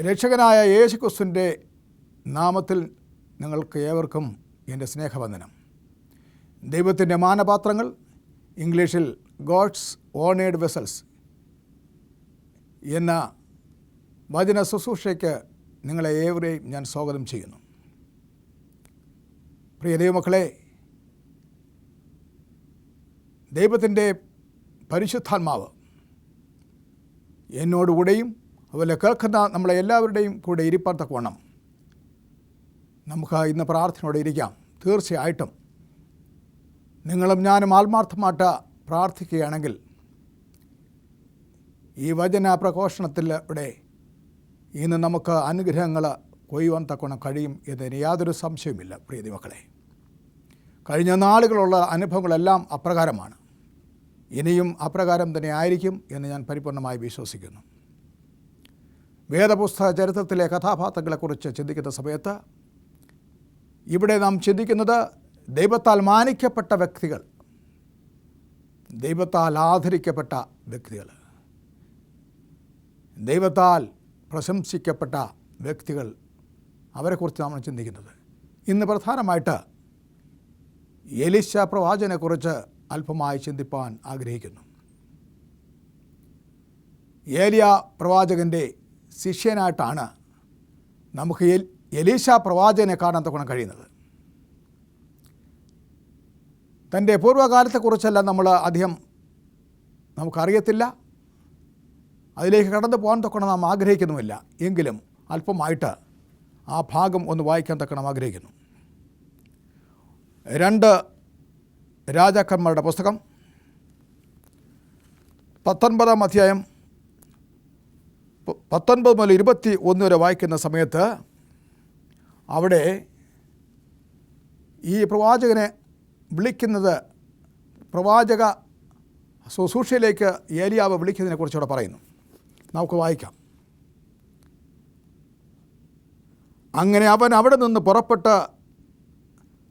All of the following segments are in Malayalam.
രക്ഷകനായ യേശുക്രിസ്തുവിൻ്റെ നാമത്തിൽ നിങ്ങൾക്ക് ഏവർക്കും എൻ്റെ സ്നേഹവന്ദനം. ദൈവത്തിൻ്റെ മാനപാത്രങ്ങൾ, ഇംഗ്ലീഷിൽ ഗോഡ്സ് ഓണേഡ് വെസൽസ് എന്ന വചന ശുശ്രൂഷയ്ക്ക് നിങ്ങളെ ഏവരെയും ഞാൻ സ്വാഗതം ചെയ്യുന്നു. പ്രിയ ദൈവമക്കളെ, ദൈവത്തിൻ്റെ പരിശുദ്ധാത്മാവ് എന്നോടുകൂടെയും അതുപോലെ കേൾക്കുന്ന നമ്മളെ എല്ലാവരുടെയും കൂടെ ഇരിപ്പാൻ തക്കവണ്ണം നമുക്ക് ഇന്ന് പ്രാർത്ഥനയോടെ ഇരിക്കാം. തീർച്ചയായിട്ടും നിങ്ങളും ഞാനും ആത്മാർത്ഥമായിട്ട് പ്രാർത്ഥിക്കുകയാണെങ്കിൽ ഈ വചന പ്രഘോഷണത്തിലൂടെ ഇന്ന് നമുക്ക് അനുഗ്രഹങ്ങൾ കൊയ്യുവാൻ തക്കവണ്ണം കഴിയും എന്നതിന് യാതൊരു സംശയവുമില്ല. പ്രിയ മക്കളെ, കഴിഞ്ഞ നാളുകളുള്ള അനുഭവങ്ങളെല്ലാം അപ്രകാരമാണ്. ഇനിയും അപ്രകാരം തന്നെ ആയിരിക്കും എന്ന് ഞാൻ പരിപൂർണമായി വിശ്വസിക്കുന്നു. വേദപുസ്തക ചരിത്രത്തിലെ കഥാപാത്രങ്ങളെക്കുറിച്ച് ചിന്തിക്കുന്ന സമയത്ത് ഇവിടെ നാം ചിന്തിക്കുന്നത് ദൈവത്താൽ മാനിക്കപ്പെട്ട വ്യക്തികൾ, ദൈവത്താൽ ആദരിക്കപ്പെട്ട വ്യക്തികൾ, ദൈവത്താൽ പ്രശംസിക്കപ്പെട്ട വ്യക്തികൾ, അവരെക്കുറിച്ച് നാം ചിന്തിക്കുന്നത്. ഇന്ന് പ്രധാനമായിട്ട് എലീശ പ്രവാചകനെക്കുറിച്ച് അല്പമായി ചിന്തിപ്പാൻ ആഗ്രഹിക്കുന്നു. ഏലിയ പ്രവാചകൻ്റെ ശിഷ്യനായിട്ടാണ് നമുക്ക് എലീശ പ്രവാചകനെ കാണാൻ തക്കണം കഴിയുന്നത്. തൻ്റെ പൂർവ്വകാലത്തെക്കുറിച്ചെല്ലാം നമ്മൾ അധികം നമുക്കറിയത്തില്ല, അതിലേക്ക് കടന്നു പോകാൻ തക്കണം നാം ആഗ്രഹിക്കുന്നുമില്ല. എങ്കിലും അല്പമായിട്ട് ആ ഭാഗം ഒന്ന് വായിക്കാൻ തക്കണം ആഗ്രഹിക്കുന്നു. 2 രാജാക്കന്മാരുടെ പുസ്തകം 19-ാം അധ്യായം 19 മുതൽ 21 വരെ വായിക്കുന്ന സമയത്ത് അവിടെ ഈ പ്രവാചകനെ വിളിക്കുന്നത്, പ്രവാചക ശുശ്രൂഷയിലേക്ക് ഏലിയാവ് വിളിക്കുന്നതിനെ കുറിച്ചുകൂടെ പറയുന്നു. നമുക്ക് വായിക്കാം. അങ്ങനെ അവൻ അവിടെ നിന്ന് പുറപ്പെട്ട്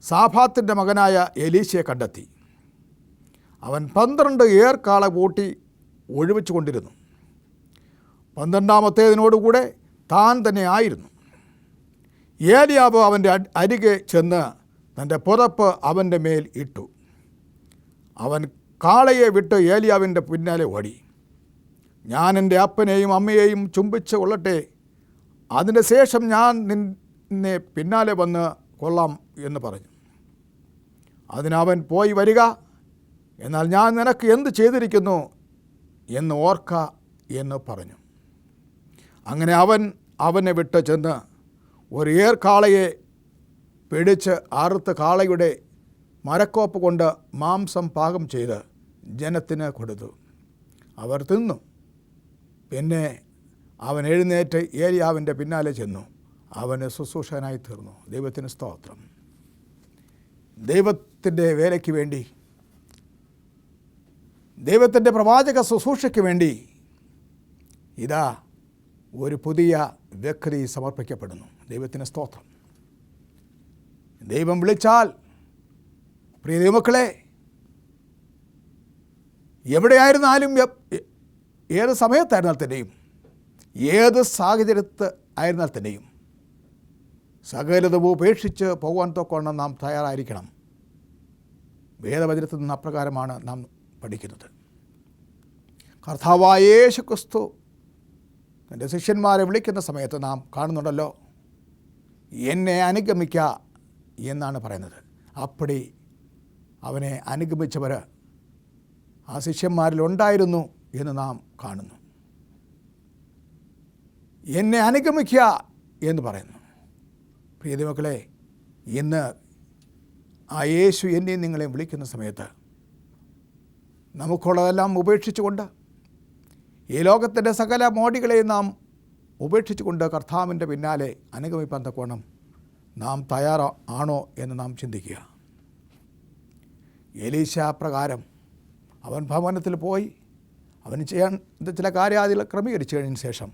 സാഫാത്തിൻ്റെ മകനായ എലീശയെ കണ്ടെത്തി. അവൻ 12 ഏർക്കാള കൂട്ടി ഒഴിവിച്ചു കൊണ്ടിരുന്നു. 12-ാമത്തേതിനോടുകൂടെ താൻ തന്നെ ആയിരുന്നു. ഏലിയാവ് അവൻ്റെ അരികെ ചെന്ന് തൻ്റെ പുതപ്പ് അവൻ്റെ മേൽ ഇട്ടു. അവൻ കാളയെ വിട്ട് ഏലിയാവിൻ്റെ പിന്നാലെ ഓടി. ഞാൻ എൻ്റെ അപ്പനെയും അമ്മയെയും ചുംബിച്ച് കൊള്ളട്ടെ, അതിൻ്റെ ശേഷം ഞാൻ നിന്നെ പിന്നാലെ വന്ന് കൊള്ളാം എന്ന് പറഞ്ഞു. അതിനവൻ പോയി വരിക, എന്നാൽ ഞാൻ നിനക്ക് എന്ത് ചെയ്തിരിക്കുന്നു എന്ന് ഓർക്ക എന്ന് പറഞ്ഞു. അങ്ങനെ അവനെ വിട്ട് ചെന്ന് ഒരു ഏർക്കാളയെ പിടിച്ച് അറുത്ത് കാളയുടെ മരക്കോപ്പ് കൊണ്ട് മാംസം പാകം ചെയ്ത് ജനത്തിന് കൊടുത്തു. അവർ തിന്നു. പിന്നെ അവൻ എഴുന്നേറ്റ് ഏലിയാവിൻ്റെ പിന്നാലെ ചെന്നു. അവന് ശുശ്രൂഷകനായി തീർന്നു. ദൈവത്തിന് സ്തോത്രം. ദൈവത്തിൻ്റെ വേലയ്ക്ക് വേണ്ടി, ദൈവത്തിൻ്റെ പ്രവാചക ശുശ്രൂഷയ്ക്ക് വേണ്ടി ഇതാ ഒരു പുതിയ വ്യക്തി സമർപ്പിക്കപ്പെടുന്നു. ദൈവത്തിന് സ്തോത്രം. ദൈവം വിളിച്ചാൽ, പ്രിയ ദൈവമക്കളെ, എവിടെയായിരുന്നാലും, ഏത് സമയത്തായിരുന്നാൽ തന്നെയും, ഏത് സാഹചര്യത്ത് ആയിരുന്നാൽ തന്നെയും സകലതും ഉപേക്ഷിച്ച് പോകാൻ തൊക്കണം നാം തയ്യാറായിരിക്കണം. വേദവചനത്തിൽ നിന്ന് അപ്രകാരമാണ് നാം പഠിക്കുന്നത്. കർത്താവായ യേശുക്രിസ്തു തൻ്റെ ശിഷ്യന്മാരെ വിളിക്കുന്ന സമയത്ത് നാം കാണുന്നുണ്ടല്ലോ, എന്നെ അനുഗമിക്ക എന്നാണ് പറയുന്നത്. അപ്പടി അവനെ അനുഗമിച്ചവർ ആ ശിഷ്യന്മാരിലുണ്ടായിരുന്നു എന്ന് നാം കാണുന്നു. എന്നെ അനുഗമിക്കുക എന്ന് പറയുന്നു. പ്രിയ ദൈവമക്കളെ, ഇന്ന് ആ യേശു എന്നെയും നിങ്ങളെയും വിളിക്കുന്ന സമയത്ത് നമുക്കുള്ളതെല്ലാം ഉപേക്ഷിച്ചുകൊണ്ട്, ഈ ലോകത്തിൻ്റെ സകല മോടികളെയും നാം ഉപേക്ഷിച്ചുകൊണ്ട് കർത്താവിൻ്റെ പിന്നാലെ അനുഗമിപ്പാൻ തക്കവണ്ണം നാം തയ്യാറാണോ എന്ന് നാം ചിന്തിക്കുക. എലീശ പ്രകാരം അവൻ ഭവനത്തിൽ പോയി അവന് ചെയ്യാൻ ചില കാര്യാദികൾ ക്രമീകരിച്ചു കഴിഞ്ഞതിന് ശേഷം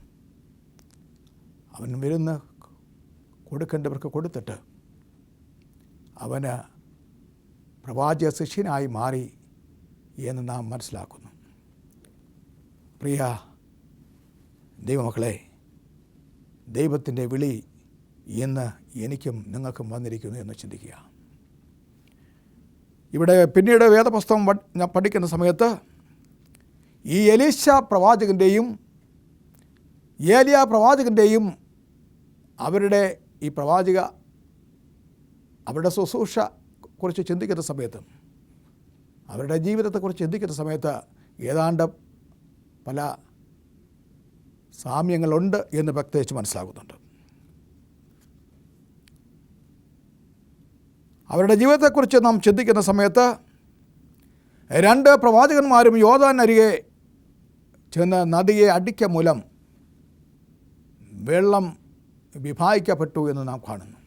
അവൻ വിരുന്ന് കൊടുക്കേണ്ടവർക്ക് കൊടുത്തിട്ട് അവന് പ്രവാചക ശിഷ്യനായി മാറി എന്ന് നാം മനസ്സിലാക്കുന്നു. പ്രിയ ദൈവമക്കളെ, ദൈവത്തിൻ്റെ വിളി ഇന്ന് എനിക്കും നിങ്ങൾക്കും വന്നിരിക്കുന്നു എന്ന് ചിന്തിക്കുക. ഇവിടെ പിന്നീട് വേദപുസ്തകം ഞാൻ പഠിക്കുന്ന സമയത്ത് ഈ എലീശ പ്രവാചകൻ്റെയും ഏലിയ പ്രവാചകൻ്റെയും അവരുടെ ഈ പ്രവാചക അവരുടെ ശുശ്രൂഷ കുറിച്ച് ചിന്തിക്കുന്ന സമയത്ത്, അവരുടെ ജീവിതത്തെക്കുറിച്ച് ചിന്തിക്കുന്ന സമയത്ത് ഏതാണ്ട് പല സാമ്യങ്ങളുണ്ട് എന്ന് പ്രത്യേകിച്ച് മനസ്സിലാകുന്നുണ്ട്. അവരുടെ ജീവിതത്തെക്കുറിച്ച് നാം ചിന്തിക്കുന്ന സമയത്ത് 2 പ്രവാചകന്മാരും യോർദാൻ അരികെ ചെന്ന് നദിയെ അടിക്ക മൂലം വെള്ളം വിഭാഗിക്കപ്പെട്ടു എന്ന് നാം കാണുന്നു.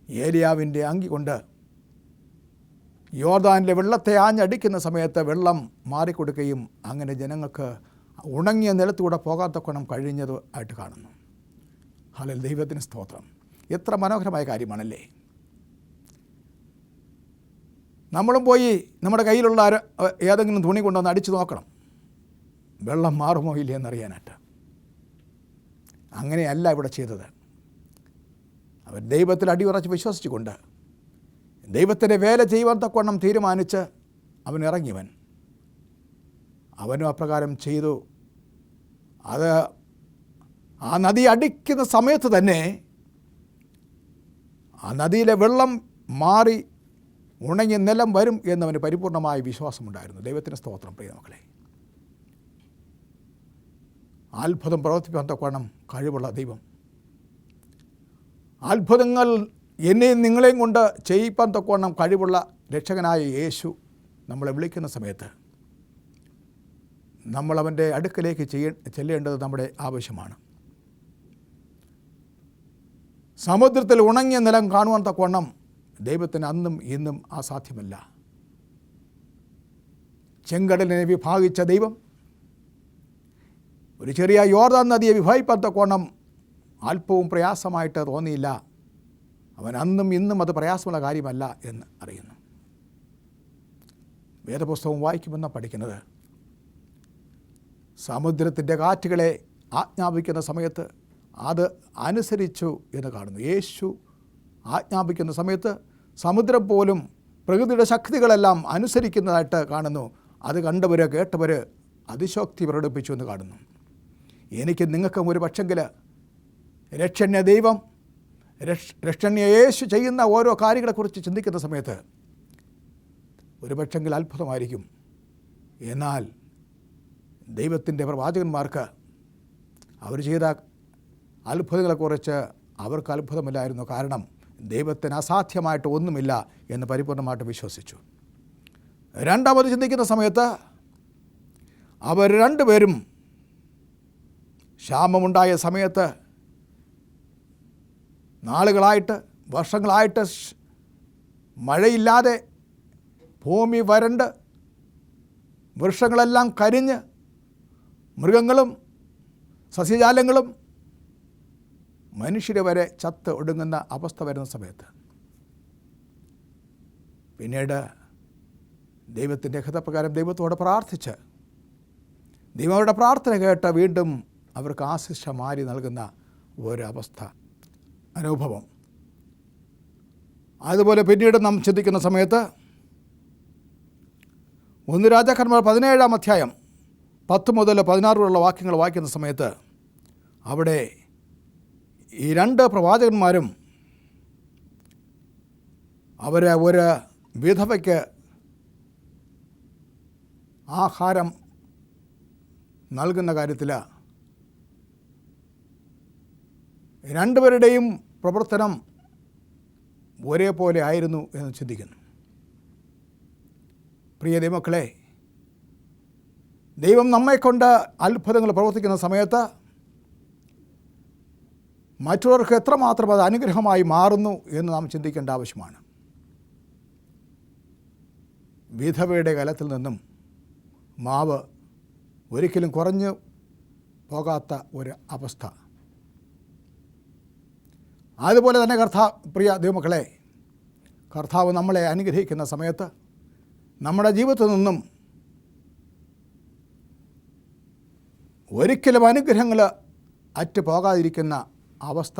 ഏലിയാവിൻ്റെ അങ്കി കൊണ്ട് യോർദാനിലെ വെള്ളത്തെ ആഞ്ഞടിക്കുന്ന സമയത്ത് വെള്ളം മാറിക്കൊടുക്കുകയും അങ്ങനെ ജനങ്ങൾക്ക് ഉണങ്ങിയ നിലത്തൂടെ പോകാത്തക്കണം കഴിഞ്ഞത് ആയിട്ട് കാണുന്നു. ഹല്ലേലൂയ, ദൈവത്തിന് സ്തോത്രം. എത്ര മനോഹരമായ കാര്യമാണല്ലേ. നമ്മളും പോയി നമ്മുടെ കയ്യിലുള്ള ഏതെങ്കിലും തുണി കൊണ്ടുവന്ന് അടിച്ചു നോക്കണം, വെള്ളം മാറുമോ ഇല്ലേ എന്നറിയാനായിട്ട്. അങ്ങനെയല്ല ഇവിടെ ചെയ്തത്. അവൻ ദൈവത്തിൽ അടിയുറച്ച് വിശ്വസിച്ചുകൊണ്ട് ദൈവത്തിൻ്റെ വേല ചെയ്യുവാൻ തക്കവണ്ണം തീരുമാനിച്ച് അവൻ ഇറങ്ങിയവൻ. അവനും അപ്രകാരം ചെയ്തു. അത് ആ നദി അടിക്കുന്ന സമയത്ത് തന്നെ ആ നദിയിലെ വെള്ളം മാറി ഉണങ്ങിയ നിലം വരും എന്നവന് പരിപൂർണമായ വിശ്വാസമുണ്ടായിരുന്നു. ദൈവത്തിന് സ്തോത്രം. പ്രിയ മക്കളെ, അത്ഭുതം പ്രവർത്തിപ്പാൻ തക്കവണ്ണം കഴിവുള്ള ദൈവം, അത്ഭുതങ്ങൾ എന്നെയും നിങ്ങളെയും കൊണ്ട് ചെയ്യിപ്പാൻ തക്കവണ്ണം കഴിവുള്ള രക്ഷകനായ യേശു നമ്മളെ വിളിക്കുന്ന സമയത്ത് നമ്മളവൻ്റെ അടുക്കലേക്ക് ചെല്ലേണ്ടത് നമ്മുടെ ആവശ്യമാണ്. സമുദ്രത്തിൽ ഉണങ്ങിയ നിലം കാണുവാൻ തക്കവണ്ണം ദൈവത്തിന് അന്നും ഇന്നും അസാധ്യമല്ല. ചെങ്കടലിനെ വിഭാഗിച്ച ദൈവം ഒരു ചെറിയ യോർദാൻ നദിയെ വിഭാഗിപ്പാൻ തക്കവണ്ണം അല്പവും പ്രയാസമായിട്ട് തോന്നിയില്ല. അവൻ അന്നും ഇന്നും അത് പ്രയാസമുള്ള കാര്യമല്ല എന്ന് അറിയുന്നു. വേദപുസ്തകം വായിക്കുമെന്ന് പഠിക്കുന്നത് സമുദ്രത്തിൻ്റെ കാറ്റുകളെ ആജ്ഞാപിക്കുന്ന സമയത്ത് അത് അനുസരിച്ചു എന്ന് കാണുന്നു. യേശു ആജ്ഞാപിക്കുന്ന സമയത്ത് സമുദ്രം പോലും പ്രകൃതിയുടെ ശക്തികളെല്ലാം അനുസരിക്കുന്നതായിട്ട് കാണുന്നു. അത് കണ്ടവർ കേട്ടവർ അതിശോക്തി പ്രകടിപ്പിച്ചു എന്ന് കാണുന്നു. എനിക്ക് നിങ്ങൾക്കും ഒരു പക്ഷെങ്കിൽ രക്ഷണ്യ ദൈവം, രക്ഷണ്യ യേശു ചെയ്യുന്ന ഓരോ കാര്യങ്ങളെക്കുറിച്ച് ചിന്തിക്കുന്ന സമയത്ത് ഒരു പക്ഷെങ്കിൽ അത്ഭുതമായിരിക്കും. എന്നാൽ ദൈവത്തിൻ്റെ പ്രവാചകന്മാർക്ക് അവർ ചെയ്ത അത്ഭുതങ്ങളെക്കുറിച്ച് അവർക്ക് അത്ഭുതമില്ലായിരുന്നു. കാരണം ദൈവത്തിന് അസാധ്യമായിട്ട് ഒന്നുമില്ല എന്ന് പരിപൂർണമായിട്ട് വിശ്വസിച്ചു. രണ്ടാമത് ചിന്തിക്കുന്ന സമയത്ത് അവർ രണ്ടുപേരും ക്ഷാമമുണ്ടായ സമയത്ത് നാളുകളായിട്ട് വർഷങ്ങളായിട്ട് മഴയില്ലാതെ ഭൂമി വരണ്ട് വൃക്ഷങ്ങളെല്ലാം കരിഞ്ഞ് മൃഗങ്ങളും സസ്യജാലങ്ങളും മനുഷ്യരെ വരെ ചത്ത് ഒടുങ്ങുന്ന അവസ്ഥ വരുന്ന സമയത്ത് പിന്നീട് ദൈവത്തിൻ്റെ ഹിതപ്രകാരം ദൈവത്തോട് പ്രാർത്ഥിച്ച് ദൈവങ്ങളുടെ പ്രാർത്ഥന കേട്ട് വീണ്ടും അവർക്ക് ആശിഷ മാറി നൽകുന്ന ഒരവസ്ഥ, അനുഭവം. അതുപോലെ പിന്നീട് നാം ചിന്തിക്കുന്ന സമയത്ത് 1 രാജാക്കന്മാർ 17-ാം അധ്യായം 10 മുതൽ 16 വരെയുള്ള വാക്യങ്ങൾ വായിക്കുന്ന സമയത്ത് അവിടെ ഈ 2 പ്രവാചകന്മാരും അവർ ഒരു വിധവയ്ക്ക് ആഹാരം നൽകുന്ന കാര്യത്തിൽ രണ്ടുപേരുടെയും പ്രവർത്തനം ഒരേപോലെ ആയിരുന്നു എന്ന് ചിന്തിക്കുന്നു. പ്രിയ ദൈവമക്കളെ, ദൈവം നമ്മെക്കൊണ്ട് അത്ഭുതങ്ങൾ പ്രവർത്തിക്കുന്ന സമയത്ത് മറ്റുള്ളവർക്ക് എത്രമാത്രം അത് അനുഗ്രഹമായി മാറുന്നു എന്ന് നാം ചിന്തിക്കേണ്ട ആവശ്യമാണ്. വിധവയുടെ കലത്തിൽ നിന്നും മാവ് ഒരിക്കലും കുറഞ്ഞു പോകാത്ത ഒരു അവസ്ഥ. അതുപോലെ തന്നെ പ്രിയ ദൈവമക്കളെ, കർത്താവ് നമ്മളെ അനുഗ്രഹിക്കുന്ന സമയത്ത് നമ്മുടെ ജീവിതത്തിൽ നിന്നും ഒരിക്കലും അനുഗ്രഹങ്ങൾ അറ്റുപോകാതിരിക്കുന്ന അവസ്ഥ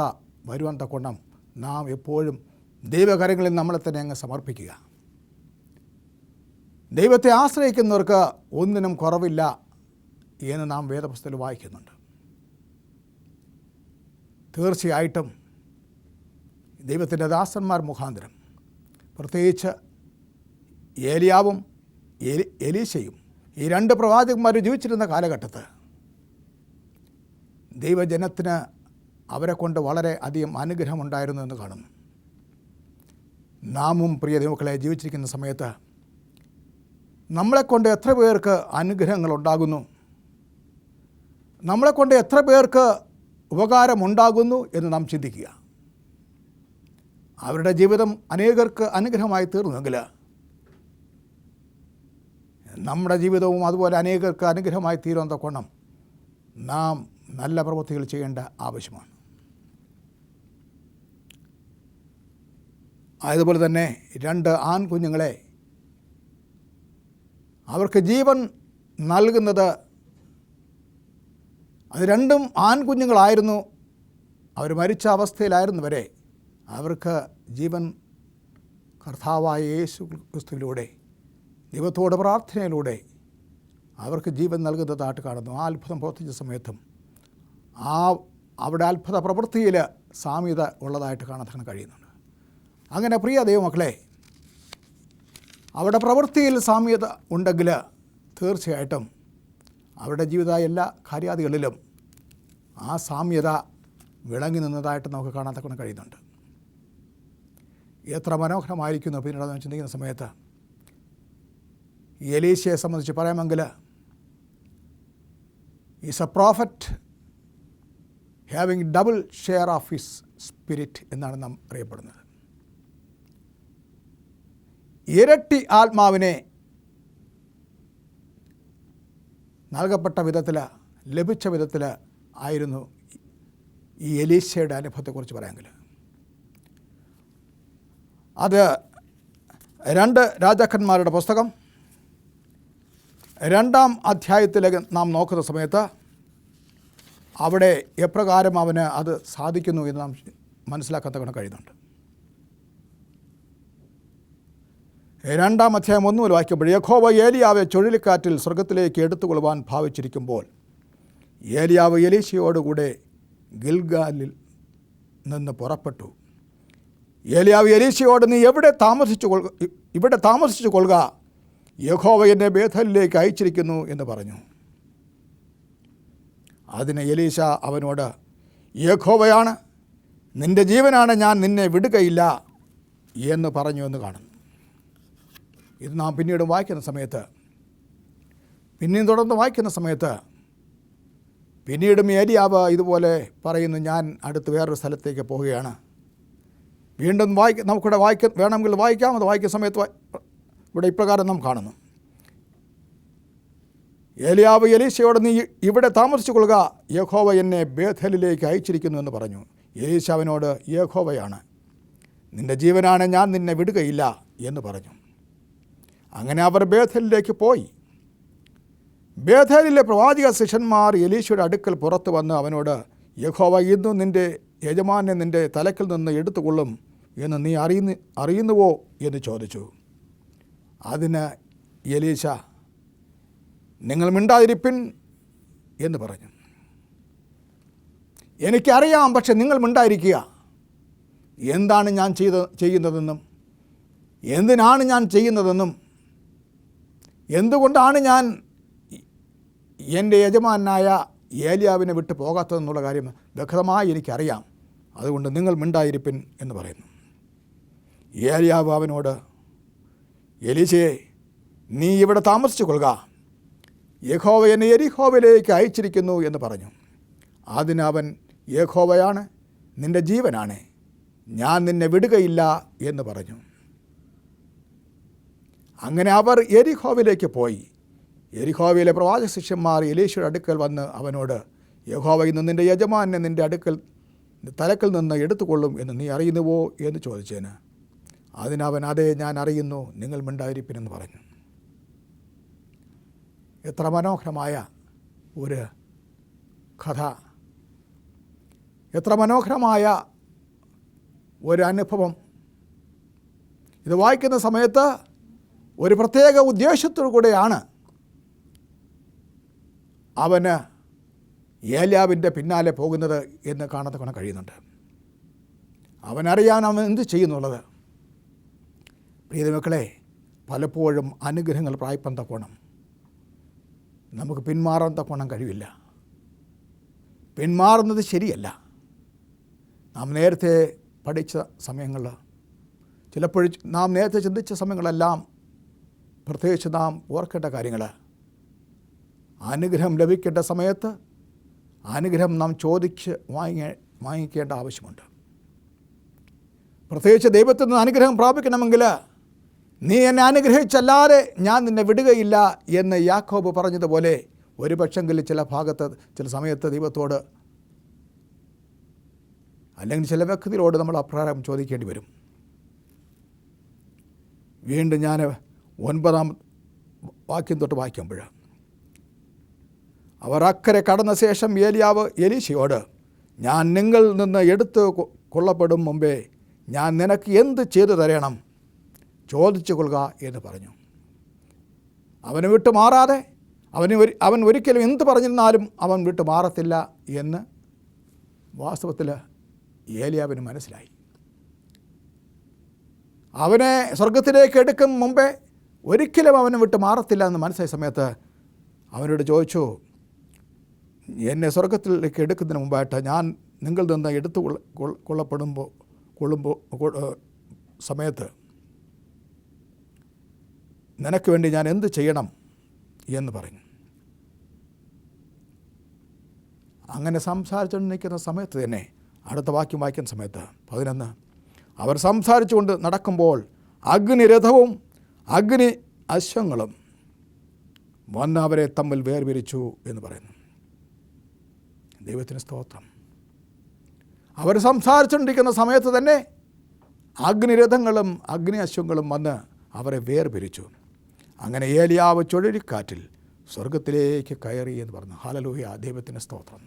വരുവാൻ തക്കവണ്ണം നാം എപ്പോഴും ദൈവകരങ്ങളിൽ നമ്മളെ തന്നെ അങ്ങ് സമർപ്പിക്കുക. ദൈവത്തെ ആശ്രയിക്കുന്നവർക്ക് ഒന്നിനും കുറവില്ല എന്ന് നാം വേദപുസ്തകത്തിൽ വായിക്കുന്നുണ്ട്. തീർച്ചയായിട്ടും ദൈവത്തിൻ്റെ ദാസന്മാർ മുഖാന്തരം, പ്രത്യേകിച്ച് ഏലിയാവും എലീശയും ഈ രണ്ട് പ്രവാചകന്മാർ ജീവിച്ചിരുന്ന കാലഘട്ടത്ത് ദൈവജനത്തിന് അവരെ കൊണ്ട് വളരെ അധികം അനുഗ്രഹമുണ്ടായിരുന്നു എന്ന് കാണുന്നു. നാമും പ്രിയ ദൈവമക്കളെ ജീവിച്ചിരിക്കുന്ന സമയത്ത് നമ്മളെക്കൊണ്ട് എത്ര പേർക്ക് അനുഗ്രഹങ്ങളുണ്ടാകുന്നു, നമ്മളെക്കൊണ്ട് എത്ര പേർക്ക് ഉപകാരമുണ്ടാകുന്നു എന്ന് നാം ചിന്തിക്കുക. അവരുടെ ജീവിതം അനേകർക്ക് അനുഗ്രഹമായി തീർന്നുവെങ്കിൽ നമ്മുടെ ജീവിതവും അതുപോലെ അനേകർക്ക് അനുഗ്രഹമായി തീരുന്ന കൊണ്ണം നാം നല്ല പ്രവൃത്തികൾ ചെയ്യേണ്ട ആവശ്യമാണ്. അതുപോലെ തന്നെ 2 ആൺകുഞ്ഞുങ്ങളെ അവർക്ക് ജീവൻ നൽകുന്നത്, അത് 2 ആൺകുഞ്ഞുങ്ങളായിരുന്നു. അവർ മരിച്ച അവസ്ഥയിലായിരുന്നു വരെ അവർക്ക് ജീവൻ കർത്താവായ യേശു ക്രിസ്തുവിലൂടെ ദൈവത്തോട് പ്രാർത്ഥനയിലൂടെ അവർക്ക് ജീവൻ നൽകുന്നതായിട്ട് കാണുന്നു. ആ അത്ഭുതം പ്രവർത്തിച്ച സമയത്തും അവിടെ അത്ഭുത പ്രവൃത്തിയിൽ സാമ്യത ഉള്ളതായിട്ട് കാണാൻ കഴിയുന്നുണ്ട്. അങ്ങനെ പ്രിയ ദൈവമക്കളെ, അവിടെ പ്രവൃത്തിയിൽ സാമ്യത ഉണ്ടെങ്കിൽ തീർച്ചയായിട്ടും അവരുടെ ജീവിത എല്ലാ കാര്യാദികളിലും ആ സാമ്യത വിളങ്ങി നിന്നതായിട്ട് നമുക്ക് കാണാൻ കഴിയുന്നുണ്ട്. എത്ര മനോഹരമായിരിക്കുന്നു പിന്നീട് നമ്മൾ ചിന്തിക്കുന്ന സമയത്ത്. എലീശയെ സംബന്ധിച്ച് പറയാമെങ്കിൽ is a prophet having double share of his spirit എന്നാണ് നാം അറിയപ്പെടുന്നത്. ഇരട്ടി ആത്മാവിനെ നൽകപ്പെട്ട വിധത്തിൽ, ലഭിച്ച വിധത്തിൽ ആയിരുന്നു ഈ എലീശയുടെ അനുഭവത്തെക്കുറിച്ച് പറയാമെങ്കിൽ. അത് 2 രാജാക്കന്മാരുടെ പുസ്തകം 2-ാം അധ്യായത്തിലേക്ക് നാം നോക്കുന്ന സമയത്ത് അവിടെ എപ്രകാരം അവന് അത് സാധിക്കുന്നു എന്ന് നാം മനസ്സിലാക്കാൻ കഴിയുന്നുണ്ട്. 2-ാം അധ്യായം 1 മുതൽ വായിക്കുമ്പോൾ, യഹോവ ഏലിയാവെ ചുഴലിക്കാറ്റിൽ സ്വർഗത്തിലേക്ക് എടുത്തുകൊള്ളുവാൻ ഭാവിച്ചിരിക്കുമ്പോൾ ഏലിയാവ് എലീശയോടുകൂടെ ഗിൽഗാലിൽ നിന്ന് പുറപ്പെട്ടു. ഏലിയാവ് എലീശയോട്, നീ ഇവിടെ താമസിച്ചു കൊള്ളുക, യഹോവ എന്നെ ബേഥലിലേക്ക് അയച്ചിരിക്കുന്നു എന്ന് പറഞ്ഞു. അതിന് എലീശ അവനോട്, യഹോവയാണ്, നിൻ്റെ ജീവനാണ്, ഞാൻ നിന്നെ വിടുകയില്ല എന്ന് പറഞ്ഞു എന്ന് കാണുന്നു. ഇത് നാം പിന്നീട് വായിക്കുന്ന സമയത്ത്, പിന്നെയും തുടർന്ന് വായിക്കുന്ന സമയത്ത് പിന്നീടും ഏലിയാവ് ഇതുപോലെ പറയുന്നു, ഞാൻ അടുത്ത് വേറൊരു സ്ഥലത്തേക്ക് പോവുകയാണ്. വീണ്ടും നമുക്കിവിടെ വേണമെങ്കിൽ വായിക്കാം. അത് വായിക്കുന്ന സമയത്ത് ഇവിടെ ഇപ്രകാരം നാം കാണുന്നു. ഏലിയാവ് എലീശയോട്, നീ ഇവിടെ താമസിച്ചു കൊള്ളുക, യഹോവ എന്നെ ബേഥലിലേക്ക് അയച്ചിരിക്കുന്നു എന്ന് പറഞ്ഞു. എലീശ അവനോട്, യഹോവയാണ്, നിൻ്റെ ജീവനാണ്, ഞാൻ നിന്നെ വിടുകയില്ല എന്ന് പറഞ്ഞു. അങ്ങനെ അവർ ബേഥലിലേക്ക് പോയി. ബേഥലിലെ പ്രവാചക ശിഷ്യന്മാർ എലീശയുടെ അടുക്കൽ പുറത്ത് വന്ന് അവനോട്, യഹോവ ഇന്നും നിൻ്റെ യജമാനെ നിൻ്റെ തലക്കിൽ നിന്ന് എടുത്തുകൊള്ളും എന്ന് നീ അറിയുന്നുവോ എന്ന് ചോദിച്ചു. അതിന് എലീശ, നിങ്ങൾ മിണ്ടാതിരിപ്പിൻ എന്ന് പറഞ്ഞു. എനിക്കറിയാം, പക്ഷെ നിങ്ങൾ മിണ്ടായിരിക്കുക. എന്താണ് ഞാൻ ചെയ്യുന്നതെന്നും എന്തിനാണ് ഞാൻ ചെയ്യുന്നതെന്നും എന്തുകൊണ്ടാണ് ഞാൻ എൻ്റെ യജമാനായ ഏലിയാവിനെ വിട്ട് പോകാത്തതെന്നുള്ള കാര്യം വ്യക്തമായി എനിക്കറിയാം. അതുകൊണ്ട് നിങ്ങൾ മിണ്ടായിരിപ്പിൻ എന്ന് പറയുന്നു. ഏലിയാവ് അവനോട്, എലീശയെ, നീ ഇവിടെ താമസിച്ചു കൊള്ളുക, യഹോവ എന്നെ യെരിഹോവിലേക്ക് അയച്ചിരിക്കുന്നു എന്ന് പറഞ്ഞു. അതിന് അവൻ, യഹോവയാണ്, നിൻ്റെ ജീവനാണ്, ഞാൻ നിന്നെ വിടുകയില്ല എന്ന് പറഞ്ഞു. അങ്ങനെ അവർ യെരിഹോവിലേക്ക് പോയി. യെരിഹോവിലെ പ്രവാചക ശിഷ്യന്മാർ എലീശയുടെ അടുക്കൽ വന്ന് അവനോട്, യഹോവ ഇന്ന് നിൻ്റെ യജമാനെ നിൻ്റെ തലക്കിൽ നിന്ന് എടുത്തുകൊള്ളും എന്ന് നീ അറിയുന്നുവോ എന്ന് ചോദിച്ചതിന് അതിനവൻ, അതെ, ഞാൻ അറിയുന്നു, നിങ്ങൾ മിണ്ടായിരിപ്പിനെന്ന് പറഞ്ഞു. എത്ര മനോഹരമായ ഒരു കഥ എത്ര മനോഹരമായ ഒരു അനുഭവം! ഇത് വായിക്കുന്ന സമയത്ത് ഒരു പ്രത്യേക ഉദ്ദേശത്തോടു കൂടെയാണ് അവന് ഏലിയാവിൻ്റെ പിന്നാലെ പോകുന്നത് എന്ന് കാണാൻ കഴിയുന്നുണ്ട്. അവനറിയാൻ അവൻ എന്ത് ചെയ്യുന്നുള്ളത്. പ്രിയമക്കളെ, പലപ്പോഴും അനുഗ്രഹങ്ങൾ പ്രാപിപ്പാൻ തക്കോണം നമുക്ക് പിന്മാറാൻ തക്കോണം കഴിവില്ല. പിന്മാറുന്നത് ശരിയല്ല. നാം നേരത്തെ പഠിച്ച സമയങ്ങൾ, ചിലപ്പോഴും നാം നേരത്തെ ചിന്തിച്ച സമയങ്ങളെല്ലാം, പ്രത്യേകിച്ച് നാം ഓർക്കേണ്ട കാര്യങ്ങൾ, അനുഗ്രഹം ലഭിക്കേണ്ട സമയത്ത് അനുഗ്രഹം നാം ചോദിച്ച് വാങ്ങിക്കേണ്ട ആവശ്യമുണ്ട്. പ്രത്യേകിച്ച് ദൈവത്തിൽ നിന്ന് അനുഗ്രഹം പ്രാപിക്കണമെങ്കിൽ നീ എന്നെ അനുഗ്രഹിച്ചല്ലാതെ ഞാൻ നിന്നെ വിടുകയില്ല എന്ന് യാക്കോബ് പറഞ്ഞതുപോലെ ഒരു പക്ഷെങ്കിൽ ചില സമയത്ത് ദൈവത്തോട് അല്ലെങ്കിൽ ചില വ്യക്തികളോട് നമ്മൾ അപ്രകാരം ചോദിക്കേണ്ടി വരും. വീണ്ടും ഞാൻ 9-ാം വാക്യം തൊട്ട് വായിക്കുമ്പോൾ, അവർ അക്കരെ കടന്ന ശേഷം ഏലിയാവ് എലീശയോട്, ഞാൻ നിങ്ങളിൽ നിന്ന് എടുത്ത് കൊള്ളപ്പെടും മുമ്പേ ഞാൻ നിനക്ക് എന്ത് ചെയ്തു തരണം, ചോദിച്ചു കൊള്ളുക എന്ന് പറഞ്ഞു. അവന് വിട്ടു മാറാതെ അവൻ ഒരിക്കലും എന്ത് പറഞ്ഞിരുന്നാലും അവൻ വിട്ടു മാറത്തില്ല എന്ന് വാസ്തവത്തിൽ ഏലിയാവിന് മനസ്സിലായി. അവനെ സ്വർഗത്തിലേക്ക് എടുക്കും മുമ്പേ ഒരിക്കലും അവന് വിട്ട് മാറത്തില്ല എന്ന് മനസ്സിലായ സമയത്ത് അവനോട് ചോദിച്ചു, എന്നെ സ്വർഗത്തിലേക്ക് എടുക്കുന്നതിന് മുമ്പായിട്ട് ഞാൻ നിങ്ങളിൽ നിന്ന് എടുത്തു കൊള്ളുമ്പോൾ സമയത്ത് നിനക്ക് വേണ്ടി ഞാൻ എന്ത് ചെയ്യണം എന്ന് പറഞ്ഞു. അങ്ങനെ സംസാരിച്ചുകൊണ്ടിരിക്കുന്ന സമയത്ത് തന്നെ അടുത്ത വാക്യം വായിക്കുന്ന സമയത്ത് 11, അവർ സംസാരിച്ചുകൊണ്ട് നടക്കുമ്പോൾ അഗ്നിരഥവും അഗ്നി അശ്വങ്ങളും വന്ന് അവരെ തമ്മിൽ വേർപിരിച്ചു എന്ന് പറയുന്നു. ദൈവത്തിന് സ്തോത്രം. അവർ സംസാരിച്ചുകൊണ്ടിരിക്കുന്ന സമയത്ത് തന്നെ അഗ്നിരഥങ്ങളും അഗ്നി അശ്വങ്ങളും വന്ന് അവരെ വേർപിരിച്ചു. അങ്ങനെ ഏലിയാവ് ചുഴലിക്കാറ്റിൽ സ്വർഗത്തിലേക്ക് കയറി എന്ന് പറഞ്ഞു. ഹല്ലേലൂയ! ദൈവത്തിന് സ്തോത്രം,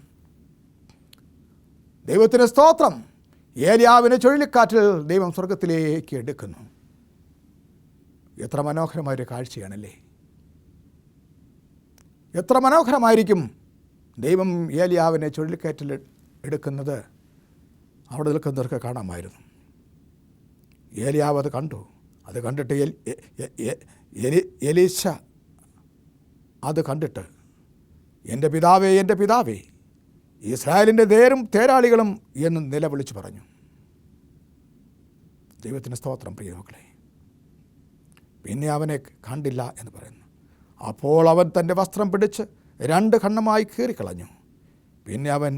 ദൈവത്തിന് സ്തോത്രം. ഏലിയാവിനെ ചുഴലിക്കാറ്റിൽ ദൈവം സ്വർഗത്തിലേക്ക് എടുക്കുന്നു. എത്ര മനോഹരമായൊരു കാഴ്ചയാണല്ലേ! എത്ര മനോഹരമായിരിക്കും ദൈവം ഏലിയാവിനെ ചുഴലിക്കാറ്റിൽ എടുക്കുന്നത്. അവിടെ നിൽക്കുന്നവർക്ക് കാണാമായിരുന്നു. ഏലിയാവ് അത് കണ്ടു. അത് കണ്ടിട്ട് എലീശ അത് കണ്ടിട്ട്, എൻ്റെ പിതാവേ, എൻ്റെ പിതാവേ, ഇസ്രായേലിൻ്റെ തേരാളികളും എന്ന് നിലവിളിച്ച് പറഞ്ഞു. ദൈവത്തിന് സ്തോത്രം. പ്രിയ മക്കളെ, പിന്നെ അവനെ കണ്ടില്ല എന്ന് പറയുന്നു. അപ്പോൾ അവൻ തൻ്റെ വസ്ത്രം പിടിച്ച് 2 ഖണ്ഡമായി കീറിക്കളഞ്ഞു. പിന്നെ അവൻ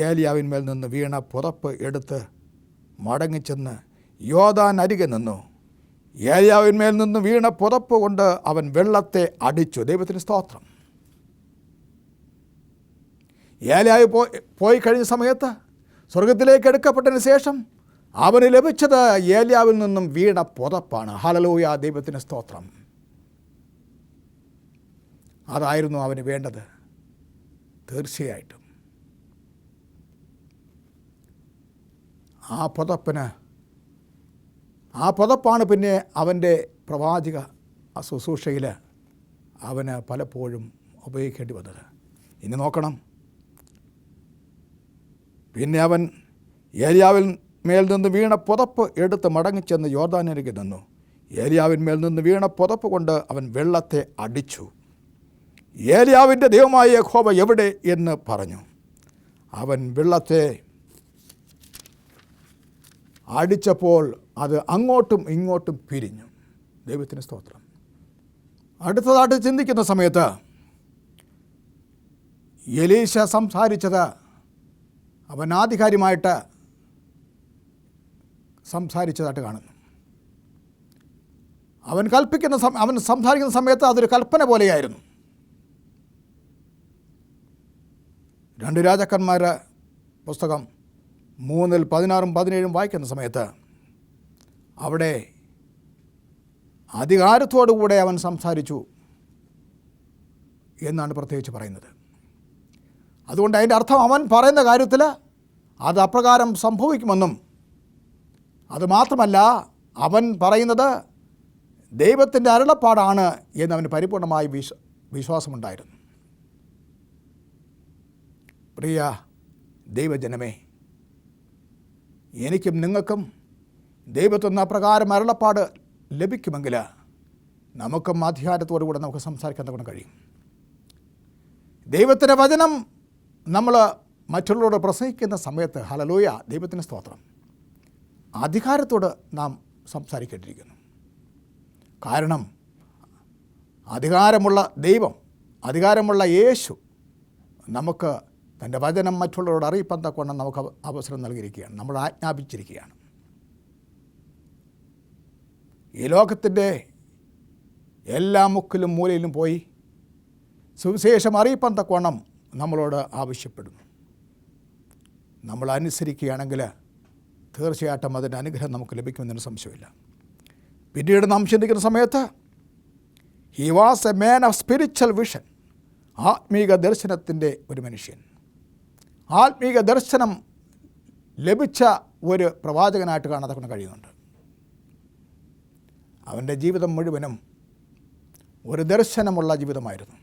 ഏലിയാവിന്മേൽ നിന്ന് വീണ പുതപ്പ് എടുത്ത് മടങ്ങിച്ചെന്ന് യോർദാൻ അരികെ നിന്നു. ഏലിയാവിന്മേൽ നിന്ന് വീണ പുതപ്പ് കൊണ്ട് അവൻ വെള്ളത്തെ അടിച്ചു. ദൈവത്തിന് സ്തോത്രം. ഏലിയാവ് പോയി കഴിഞ്ഞ സമയത്ത് സ്വർഗത്തിലേക്ക് എടുക്കപ്പെട്ടതിന് ശേഷം അവന് ലഭിച്ചത് ഏലിയാവിൽ നിന്നും വീണ പുതപ്പാണ്. ഹല്ലേലൂയ! ദൈവത്തിന് സ്തോത്രം. അതായിരുന്നു അവന് വേണ്ടത്. തീർച്ചയായിട്ടും ആ പുതപ്പാണ് പിന്നെ അവൻ്റെ പ്രവാചക ശുശ്രൂഷയിൽ അവന് പലപ്പോഴും ഉപയോഗിക്കേണ്ടി വന്നത്. ഇനി നോക്കണം, പിന്നെ അവൻ ഏലിയാവിൽ മേൽ നിന്ന് വീണ പുതപ്പ് എടുത്ത് മടങ്ങിച്ചെന്ന് യോർദാനരികെ നിന്നു. ഏലിയാവിന്മേൽ നിന്ന് വീണ പുതപ്പ് കൊണ്ട് അവൻ വെള്ളത്തെ അടിച്ചു. ഏലിയാവിൻ്റെ ദൈവമായ യഹോവ എവിടെ എന്ന് പറഞ്ഞു. അവൻ വെള്ളത്തെ അടിച്ചപ്പോൾ അത് അങ്ങോട്ടും ഇങ്ങോട്ടും പിരിഞ്ഞു. ദൈവത്തിന് സ്തോത്രം. അടുത്തതായിട്ട് ചിന്തിക്കുന്ന സമയത്ത് എലീശ സംസാരിച്ചത് അവൻ ആധികാരികമായിട്ട് സംസാരിച്ചതായിട്ട് കാണുന്നു. അവൻ സംസാരിക്കുന്ന സമയത്ത് അതൊരു കൽപ്പന പോലെയായിരുന്നു. 2 രാജാക്കന്മാരുടെ പുസ്തകം 3:16-17 വായിക്കുന്ന സമയത്ത് അവിടെ അധികാരത്തോടുകൂടെ അവൻ സംസാരിച്ചു എന്നാണ് പ്രത്യേകിച്ച് പറയുന്നത്. അതുകൊണ്ട് അതിൻ്റെ അർത്ഥം അവൻ പറയുന്ന കാര്യത്തിൽ അത് അപ്രകാരം സംഭവിക്കുമെന്നും, അതുമാത്രമല്ല അവൻ പറയുന്നത് ദൈവത്തിൻ്റെ അരുളപ്പാടാണ് എന്നവന് പരിപൂർണമായി വിശ്വാസമുണ്ടായിരുന്നു. പ്രിയ ദൈവജനമേ, എനിക്കും നിങ്ങൾക്കും ദൈവത്തിൽ നിന്ന് അപ്രകാരം അരുളപ്പാട് ലഭിക്കുമെങ്കിൽ നമുക്കും അധികാരത്തോടുകൂടെ നമുക്ക് സംസാരിക്കാൻ കൊണ്ട് കഴിയും. ദൈവത്തിൻ്റെ വചനം നമ്മൾ മറ്റുള്ളവരോട് പ്രസംഗിക്കുന്ന സമയത്ത്, ഹല്ലേലൂയ, ദൈവത്തിന് സ്തോത്രം, അധികാരത്തോട് നാം സംസാരിക്കേണ്ടിയിരിക്കുന്നു. കാരണം അധികാരമുള്ള ദൈവം, അധികാരമുള്ള യേശു നമുക്ക് തൻ്റെ വചനം മറ്റുള്ളവരോട് അറിയിപ്പാൻ തക്കവണ്ണം നമുക്ക് അവസരം നൽകിയിരിക്കുകയാണ്, നമ്മൾ ആജ്ഞാപിച്ചിരിക്കുകയാണ്. ഈ ലോകത്തിൻ്റെ എല്ലാ മുക്കിലും മൂലയിലും പോയി സുവിശേഷം അറിയിപ്പാൻ തക്കവണ്ണം നമ്മളോട് ആവശ്യപ്പെടുന്നു. നമ്മൾ അനുസരിക്കുകയാണെങ്കിൽ തീർച്ചയായിട്ടും അതിൻ്റെ അനുഗ്രഹം നമുക്ക് ലഭിക്കുമെന്നൊരു സംശയമില്ല. പിന്നീട് നാം ചിന്തിക്കുന്ന സമയത്ത് he was a man of spiritual vision, ആത്മീക ദർശനത്തിൻ്റെ ഒരു മനുഷ്യൻ, ആത്മീക ദർശനം ലഭിച്ച ഒരു പ്രവാചകനായിട്ട് കാണാൻ കഴിയുന്നുണ്ട്. അവൻ്റെ ജീവിതം മുഴുവനും ഒരു ദർശനമുള്ള ജീവിതമായിരുന്നു.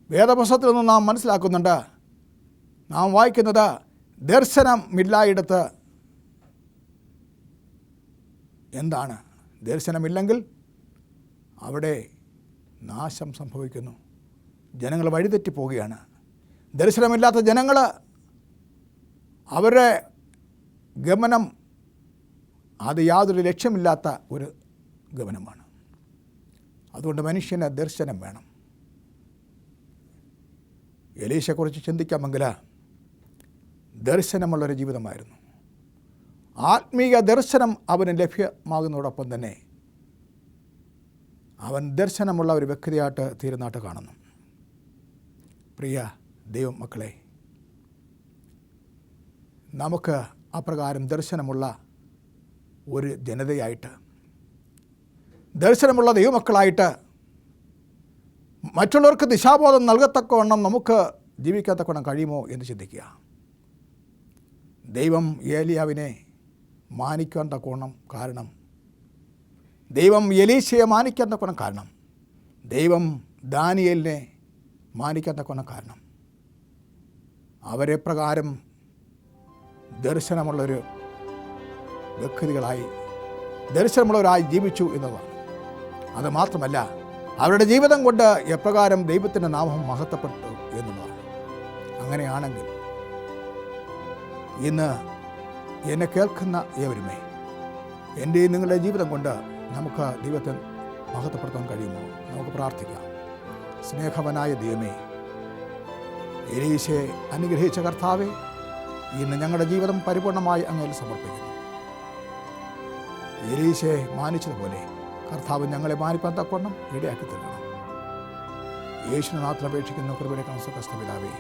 വേദപുസ്തകത്തിൽ നിന്ന് നാം മനസ്സിലാക്കുന്നുണ്ട്, നാം വായിക്കുന്നത്, ദർശനമില്ലായിടത്ത് എന്താണ്? ദർശനമില്ലെങ്കിൽ അവിടെ നാശം സംഭവിക്കുന്നു, ജനങ്ങൾ വഴിതെറ്റിപ്പോവുകയാണ്. ദർശനമില്ലാത്ത ജനങ്ങൾ അവരുടെ ഗമനം അത് യാതൊരു ലക്ഷ്യമില്ലാത്ത ഒരു ഗമനമാണ്. അതുകൊണ്ട് മനുഷ്യന് ദർശനം വേണം. എലീശയെക്കുറിച്ച് ചിന്തിക്കാമെങ്കിൽ ദർശനമുള്ളൊരു ജീവിതമായിരുന്നു. ആത്മീയ ദർശനം അവന് ലഭ്യമാകുന്നതോടൊപ്പം തന്നെ അവൻ ദർശനമുള്ള ഒരു വ്യക്തിയായിട്ട് തീരുന്നതായിട്ട് കാണുന്നു. പ്രിയ ദൈവ മക്കളെ, നമുക്ക് അപ്രകാരം ദർശനമുള്ള ഒരു ജനതയായിട്ട്, ദർശനമുള്ള ദൈവമക്കളായിട്ട് മറ്റുള്ളവർക്ക് ദിശാബോധം നൽകത്തക്കവണ്ണം നമുക്ക് ജീവിക്കത്തക്കവണ്ണം കഴിയുമോ എന്ന് ചിന്തിക്കുക. ദൈവം ഏലിയാവിനെ മാനിക്കാൻ തക്കവണ്ണം കാരണം, ദൈവം എലീശയെ മാനിക്കാൻ തക്കവണ്ണം കാരണം, ദൈവം ദാനിയേലിനെ മാനിക്കാൻ തക്കവണ്ണം കാരണം, അവരെ പ്രകാരം ദർശനമുള്ളൊരു വ്യക്തികളായി, ദർശനമുള്ളവരായി ജീവിച്ചു എന്നതാണ്. അതുമാത്രമല്ല, അവരുടെ ജീവിതം കൊണ്ട് എപ്രകാരം ദൈവത്തിൻ്റെ നാമം മഹത്വപ്പെട്ടു എന്നുള്ളതാണ്. അങ്ങനെയാണെങ്കിൽ ഇന്ന് എന്നെ കേൾക്കുന്ന ഏവരുമേ, എൻ്റെയും നിങ്ങളുടെ ജീവിതം കൊണ്ട് നമുക്ക് ദൈവത്തെ മഹത്വപ്പെടുത്താൻ കഴിയുമോ? നമുക്ക് പ്രാർത്ഥിക്കാം. സ്നേഹവനായ ദൈവമേ, എലീശയെ അനുഗ്രഹിച്ച കർത്താവേ, ഇന്ന് ഞങ്ങളുടെ ജീവിതം പരിപൂർണമായി അങ്ങയിൽ സമർപ്പിക്കുന്നു. എലീശയെ മാനിച്ചതുപോലെ കർത്താവ് ഞങ്ങളെ മാനിപ്പാൻ തക്കവണ്ണം ഇടയാക്കി തരണം. യേശുവിനെ മാത്രം അപേക്ഷിക്കുന്ന കൃപയുടെ കണക്ക് പിതാവേ.